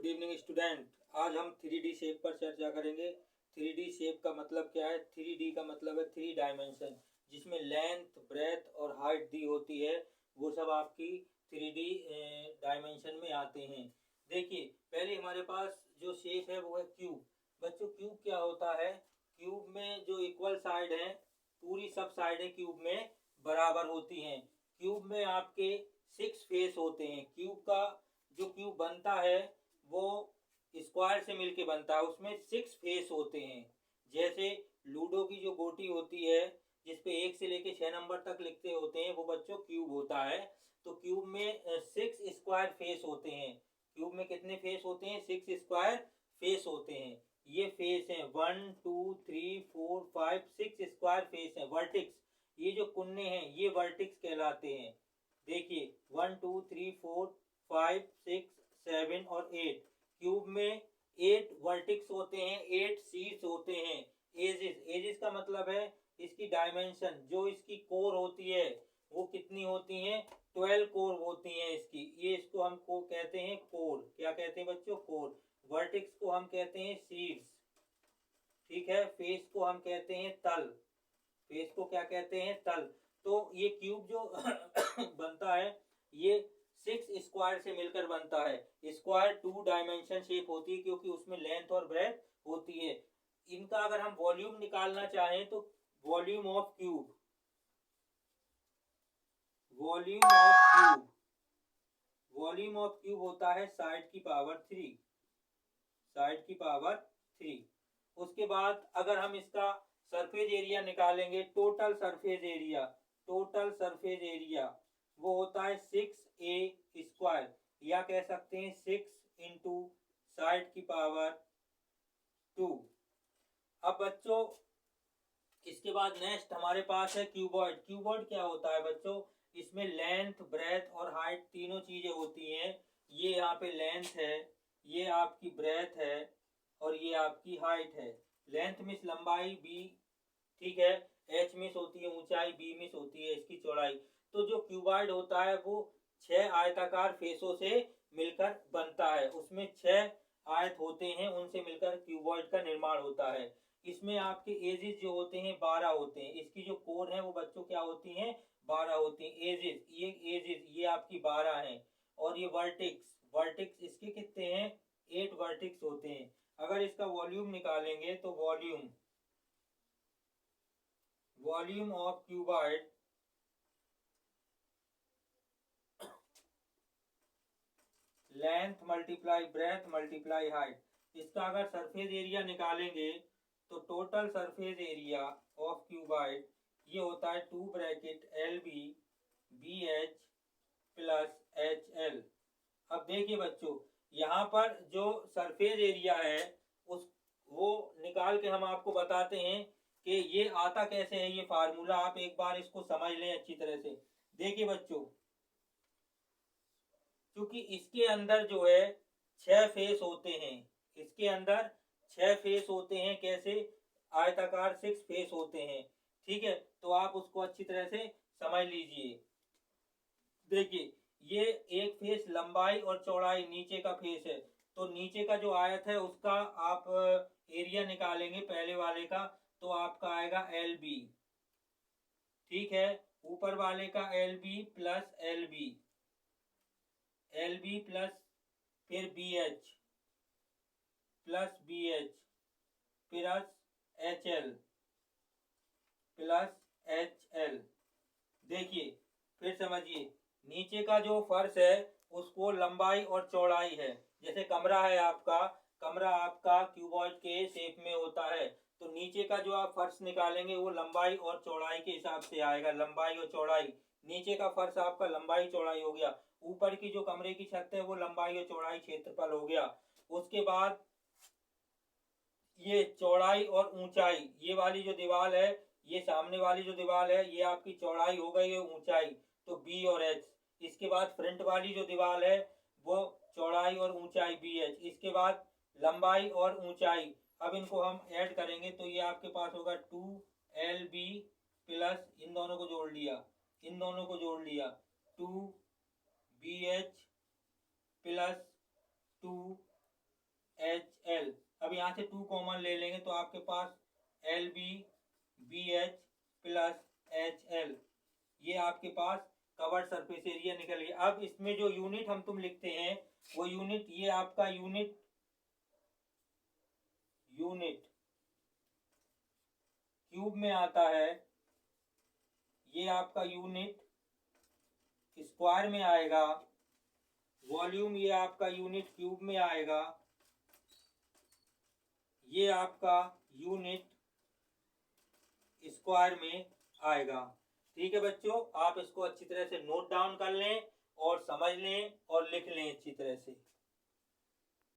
Good evening student. आज हम 3D shape पर चर्चा करेंगे। 3D शेप का मतलब क्या है? 3D का मतलब है 3 डायमेंशन, जिसमें लेंथ, ब्रेथ और हाइट दी होती है। वो सब आपकी 3D डायमेंशन में आते हैं। देखिए, पहले हमारे पास जो शेप है वो है क्यूब। बच्चों, क्यूब क्या होता है? क्यूब में जो इक्वल साइड है, पूरी सब साइडें क्यूब में बराबर होती हैं। क्यूब में आपके 6 फेस होते हैं। क्यूब का जो क्यूब बनता है वो स्क्वायर से मिलके बनता है, उसमें 6 फेस होते हैं। जैसे लूडो की जो गोटी होती है, जिसपे 1 से लेके 6 नंबर तक लिखते होते हैं, वो बच्चों क्यूब होता है। तो क्यूब में 6 स्क्वायर फेस होते हैं। क्यूब में कितने फेस होते हैं? 6 स्क्वायर फेस होते हैं। ये फेस हैं 1 2 3 4 5 6 स्क्वायर फेस हैं, वर्टिक्स। ये जो कुन्ने हैं ये वर्टिक्स कहलाते हैं। देखिए 1 2 3 4 5 6 7 और 8। क्यूब में 8 वर्टिक्स होते हैं, 8 शीट्स होते हैं। एजेस, एजेस का मतलब है इसकी डायमेंशन। जो इसकी कोर होती है वो कितनी होती हैं? 12 कोर होती हैं इसकी। ये इसको हम को कहते हैं कोर। क्या कहते हैं बच्चों? कोर। वर्टिक्स को हम कहते हैं शीट्स। ठीक है। फेस को हम कहते हैं तल। फेस को क्या कहते हैं? तल। तो ये क्यूब जो बनता है ये 6 स्क्वायर से मिलकर बनता है। स्क्वायर 2 डायमेंशन शेप होती है, क्योंकि उसमें लेंथ और ब्रेथ होती है। इनका अगर हम वॉल्यूम निकालना चाहें तो volume of cube, volume of cube, volume of cube होता है साइड की पावर 3, साइड की पावर 3। उसके बाद अगर हम इसका सरफेस एरिया निकालेंगे, total surface area, total surface area वो होता है 6a स्क्वायर, या कह सकते हैं 6 इंटू साइड की पावर 2। अब बच्चों इसके बाद नेक्स्ट हमारे पास है क्यूबॉइड। क्यूबॉइड क्या होता है बच्चों? इसमें लेंथ, ब्रेथ और हाइट तीनों चीजें होती हैं। ये यहाँ पे लेंथ है, ये आपकी ब्रेथ है और ये आपकी हाइट है। लेंथ मीन्स लंबाई, बी, ठीक है। एच मीन्स होती है ऊंचाई, बी मीन्स होती है इसकी चौड़ाई। तो जो क्यूबॉइड होता है वो 6 आयताकार फेसों से मिलकर बनता है। उसमें 6 आयत होते हैं, उनसे मिलकर क्यूबॉइड का निर्माण होता है। इसमें आपके एजेस जो होते हैं 12 होते हैं। इसकी जो कोर है वो बच्चों क्या होती हैं? 12 होती हैं। एजेस, ये एजेस ये आपकी 12 हैं। और ये वर्टिक्स, वर्टिक्स इसके कितने हैं? 8 वर्टिक्स होते हैं। अगर इसका वॉल्यूम निकालेंगे तो volume, volume of cuboid length multiply breath multiply height. इसका अगर सरफेस एरिया निकालेंगे तो total surface area of cuboid ये होता है 2 bracket LB BH plus HL। अब देखिए बच्चों, यहाँ पर जो सरफेस एरिया है उस वो निकाल के हम आपको बताते हैं कि ये आता कैसे है। ये फार्मूला आप एक बार इसको समझ लें अच्छी तरह से। देखिए बच्चों, क्योंकि इसके अंदर जो है 6 फेस होते हैं, इसके अंदर 6 फेस होते हैं। कैसे? आयताकार 6 फेस होते हैं। ठीक है, तो आप उसको अच्छी तरह से समझ लीजिए। देखिए, ये एक फेस लंबाई और चौड़ाई नीचे का फेस है, तो नीचे का जो आयत है उसका आप एरिया निकालेंगे पहले वाले का, तो आपका आएगा LB। ठीक है, ऊपर वाले का LB plus LB, LB plus फिर BH plus BH plus HL plus HL। देखिए फिर समझिए, नीचे का जो फर्श है उसको लंबाई और चौड़ाई है। जैसे कमरा है आपका, कमरा आपका क्यूबॉइड के शेप में होता है, तो नीचे का जो आप फर्श निकालेंगे वो लंबाई और चौड़ाई के हिसाब से आएगा। लंबाई और चौड़ाई, नीचे का फर्श आपका लंबाई चौड़ाई हो गया। ऊपर की जो कमरे की छत है वो लंबाई और चौड़ाई क्षेत्रफल हो गया। उसके बाद ये चौड़ाई और ऊंचाई, ये वाली जो दीवार है, ये सामने वाली जो दीवार है ये आपकी चौड़ाई हो गई, ये ऊंचाई, तो B और H। इसके बाद फ्रंट वाली जो दीवार है वो चौड़ाई और ऊंचाई BH। इसके बाद लंबाई और ऊंचाई। अब इनको हम ऐड करेंगे तो ये आपके पास होगा 2LB प्लस, इन दोनों को जोड़ लिया, इन दोनों को जोड़ लिया, 2BH प्लस 2 एच एल। अब यहाँ से 2 कॉमन ले लेंगे तो आपके पास L B B H plus H L, ये आपके पास कवर्ड सरफेस एरिया निकल गया। अब इसमें जो यूनिट हम तुम लिखते हैं वो यूनिट, ये आपका यूनिट क्यूब में आता है, ये आपका यूनिट स्क्वायर में आएगा, वॉल्यूम ये आपका यूनिट क्यूब में आएगा, ये आपका यूनिट स्क्वायर में आएगा। ठीक है बच्चों, आप इसको अच्छी तरह से नोट डाउन कर लें और समझ लें और लिख लें अच्छी तरह से।